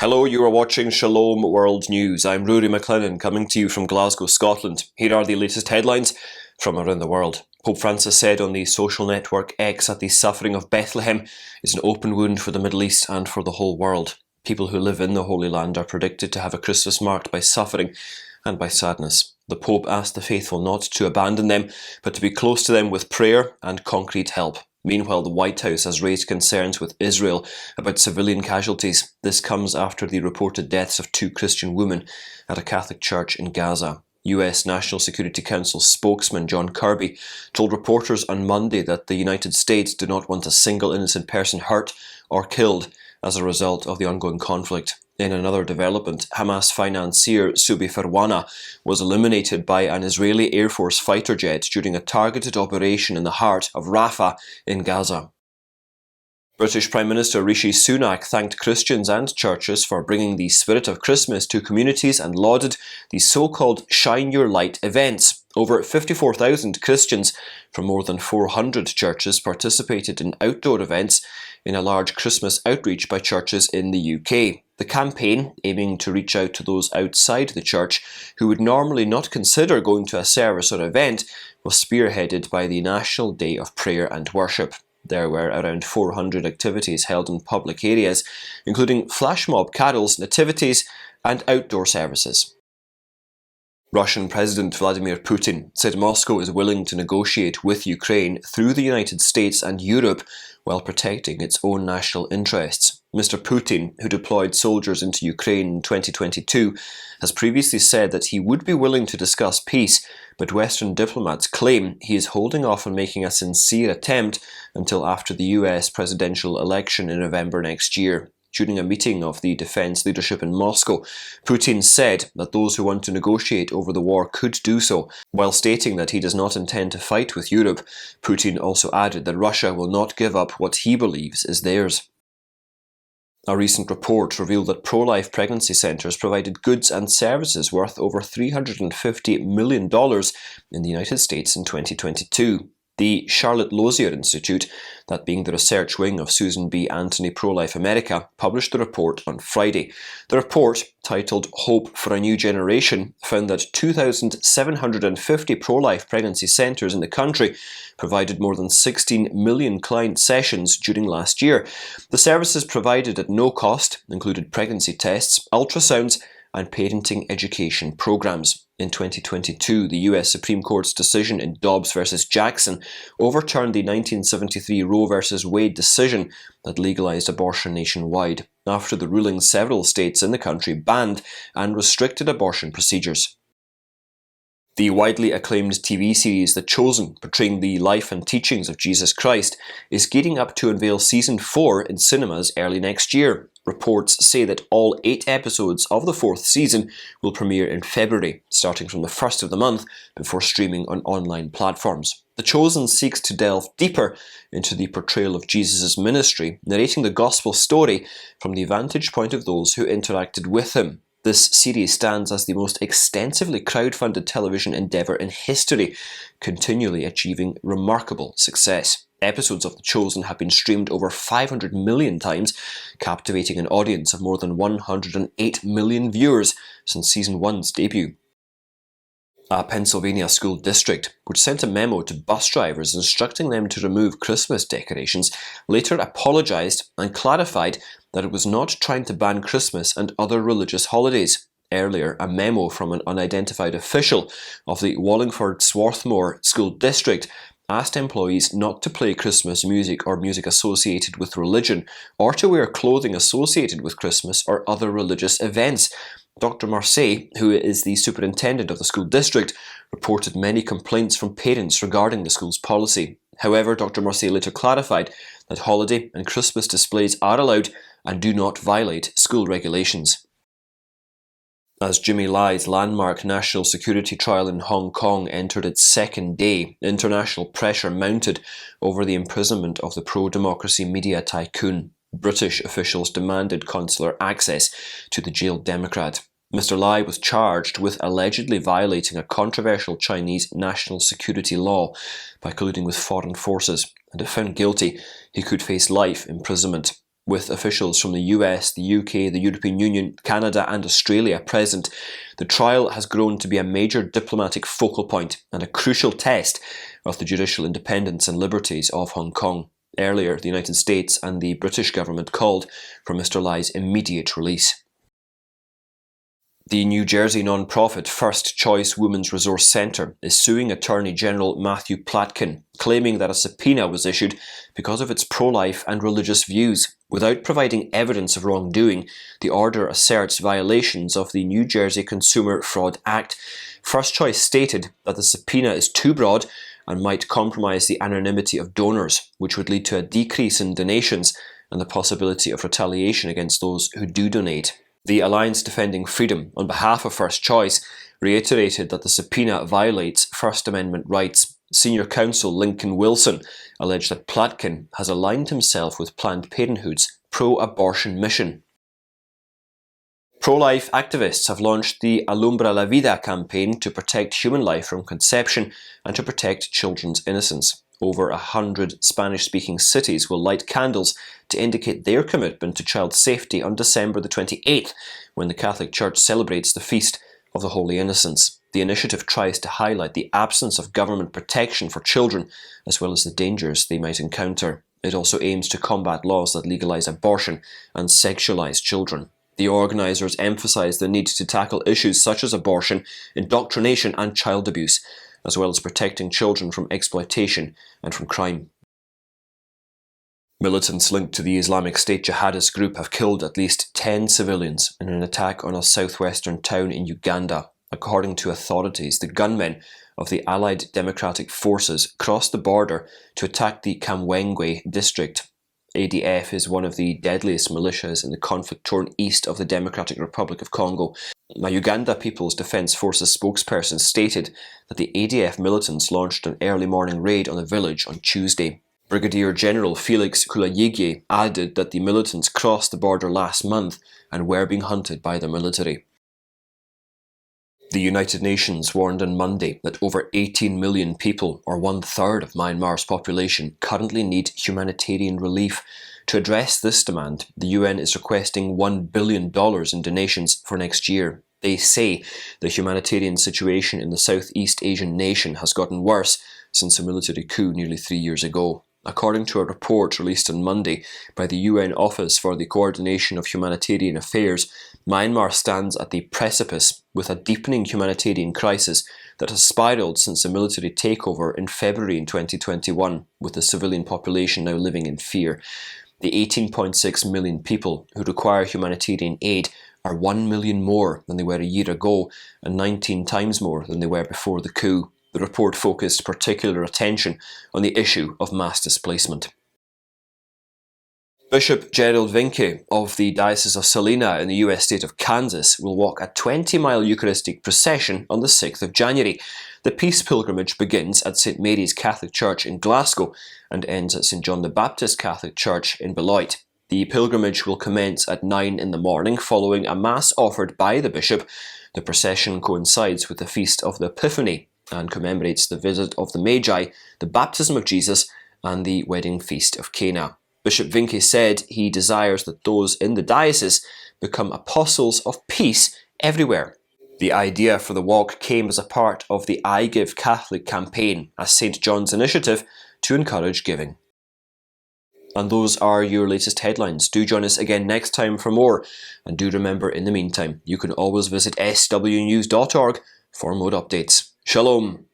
Hello, you are watching Shalom World News. I'm Rory McLennan coming to you from Glasgow, Scotland. Here are the latest headlines from around the world. Pope Francis said on the social network X that the suffering of Bethlehem is an open wound for the Middle East and for the whole world. People who live in the Holy Land are predicted to have a Christmas marked by suffering and by sadness. The Pope asked the faithful not to abandon them, but to be close to them with prayer and concrete help. Meanwhile, the White House has raised concerns with Israel about civilian casualties. This comes after the reported deaths of 2 Christian women at a Catholic church in Gaza. US National Security Council spokesman John Kirby told reporters on Monday that the United States do not want a single innocent person hurt or killed as a result of the ongoing conflict. In another development, Hamas financier Subi Farwana was eliminated by an Israeli Air Force fighter jet during a targeted operation in the heart of Rafah in Gaza. British Prime Minister Rishi Sunak thanked Christians and churches for bringing the spirit of Christmas to communities and lauded the so-called Shine Your Light events. Over 54,000 Christians from more than 400 churches participated in outdoor events in a large Christmas outreach by churches in the UK. The campaign, aiming to reach out to those outside the church who would normally not consider going to a service or event, was spearheaded by the National Day of Prayer and Worship. There were around 400 activities held in public areas, including flash mob carols, nativities, and outdoor services. Russian President Vladimir Putin said Moscow is willing to negotiate with Ukraine through the United States and Europe while protecting its own national interests. Mr. Putin, who deployed soldiers into Ukraine in 2022, has previously said that he would be willing to discuss peace, but Western diplomats claim he is holding off on making a sincere attempt until after the US presidential election in November next year. During a meeting of the defense leadership in Moscow, Putin said that those who want to negotiate over the war could do so. While stating that he does not intend to fight with Europe, Putin also added that Russia will not give up what he believes is theirs. A recent report revealed that pro-life pregnancy centres provided goods and services worth over $350 million in the United States in 2022. The Charlotte Lozier Institute, that being the research wing of Susan B. Anthony Pro-Life America, published the report on Friday. The report, titled Hope for a New Generation, found that 2,750 pro-life pregnancy centres in the country provided more than 16 million client sessions during last year. The services provided at no cost included pregnancy tests, ultrasounds, and parenting education programs. In 2022, the US Supreme Court's decision in Dobbs v. Jackson overturned the 1973 Roe v. Wade decision that legalized abortion nationwide. After the ruling, several states in the country banned and restricted abortion procedures. The widely acclaimed TV series The Chosen, portraying the life and teachings of Jesus Christ, is gearing up to unveil Season 4 in cinemas early next year. Reports say that all 8 episodes of the 4th season will premiere in February, starting from the 1st of the month, before streaming on online platforms. The Chosen seeks to delve deeper into the portrayal of Jesus' ministry, narrating the gospel story from the vantage point of those who interacted with him. This series stands as the most extensively crowd-funded television endeavour in history, continually achieving remarkable success. Episodes of The Chosen have been streamed over 500 million times, captivating an audience of more than 108 million viewers since Season 1's debut. A Pennsylvania school district, which sent a memo to bus drivers instructing them to remove Christmas decorations, later apologised and clarified that it was not trying to ban Christmas and other religious holidays. Earlier, a memo from an unidentified official of the Wallingford Swarthmore School District asked employees not to play Christmas music or music associated with religion, or to wear clothing associated with Christmas or other religious events. Dr. Marseille, who is the superintendent of the school district, reported many complaints from parents regarding the school's policy. However, Dr. Marseille later clarified that holiday and Christmas displays are allowed and do not violate school regulations. As Jimmy Lai's landmark national security trial in Hong Kong entered its second day, international pressure mounted over the imprisonment of the pro-democracy media tycoon. British officials demanded consular access to the jailed Democrat. Mr. Lai was charged with allegedly violating a controversial Chinese national security law by colluding with foreign forces, and if found guilty, he could face life imprisonment. With officials from the US, the UK, the European Union, Canada and Australia present, the trial has grown to be a major diplomatic focal point and a crucial test of the judicial independence and liberties of Hong Kong. Earlier, the United States and the British government called for Mr. Lai's immediate release. The New Jersey non-profit First Choice Women's Resource Centre is suing Attorney General Matthew Platkin, claiming that a subpoena was issued because of its pro-life and religious views. Without providing evidence of wrongdoing, the order asserts violations of the New Jersey Consumer Fraud Act. First Choice stated that the subpoena is too broad and might compromise the anonymity of donors, which would lead to a decrease in donations and the possibility of retaliation against those who do donate. The Alliance Defending Freedom, on behalf of First Choice, reiterated that the subpoena violates First Amendment rights. Senior counsel Lincoln Wilson alleged that Platkin has aligned himself with Planned Parenthood's pro-abortion mission. Pro-life activists have launched the Alumbra la Vida campaign to protect human life from conception and to protect children's innocence. Over 100 Spanish-speaking cities will light candles to indicate their commitment to child safety on December the 28th, when the Catholic Church celebrates the Feast of the Holy Innocents. The initiative tries to highlight the absence of government protection for children, as well as the dangers they might encounter. It also aims to combat laws that legalise abortion and sexualise children. The organisers emphasise the need to tackle issues such as abortion, indoctrination and child abuse, as well as protecting children from exploitation and from crime. Militants linked to the Islamic State jihadist group have killed at least 10 civilians in an attack on a southwestern town in Uganda. According to authorities, the gunmen of the Allied Democratic Forces crossed the border to attack the Kamwengwe district. ADF is one of the deadliest militias in the conflict-torn east of the Democratic Republic of Congo. A Uganda People's Defence Forces spokesperson stated that the ADF militants launched an early morning raid on the village on Tuesday. Brigadier General Felix Kulayigye added that the militants crossed the border last month and were being hunted by the military. The United Nations warned on Monday that over 18 million people, or one-third of Myanmar's population, currently need humanitarian relief. To address this demand, the UN is requesting $1 billion in donations for next year. They say the humanitarian situation in the Southeast Asian nation has gotten worse since a military coup nearly 3 years ago. According to a report released on Monday by the UN Office for the Coordination of Humanitarian Affairs, Myanmar stands at the precipice with a deepening humanitarian crisis that has spiralled since the military takeover in February 2021, with the civilian population now living in fear. The 18.6 million people who require humanitarian aid are 1 million more than they were a year ago and 19 times more than they were before the coup. The report focused particular attention on the issue of mass displacement. Bishop Gerald Vinke of the Diocese of Salina in the US state of Kansas will walk a 20-mile Eucharistic procession on the 6th of January. The peace pilgrimage begins at St Mary's Catholic Church in Glasgow and ends at St John the Baptist Catholic Church in Beloit. The pilgrimage will commence at 9 in the morning following a mass offered by the bishop. The procession coincides with the Feast of the Epiphany and commemorates the visit of the Magi, the baptism of Jesus, and the wedding feast of Cana. Bishop Vinke said he desires that those in the diocese become apostles of peace everywhere. The idea for the walk came as a part of the I Give Catholic campaign, a St John's initiative to encourage giving. And those are your latest headlines. Do join us again next time for more. And do remember, in the meantime, you can always visit swnews.org for more updates. Shalom.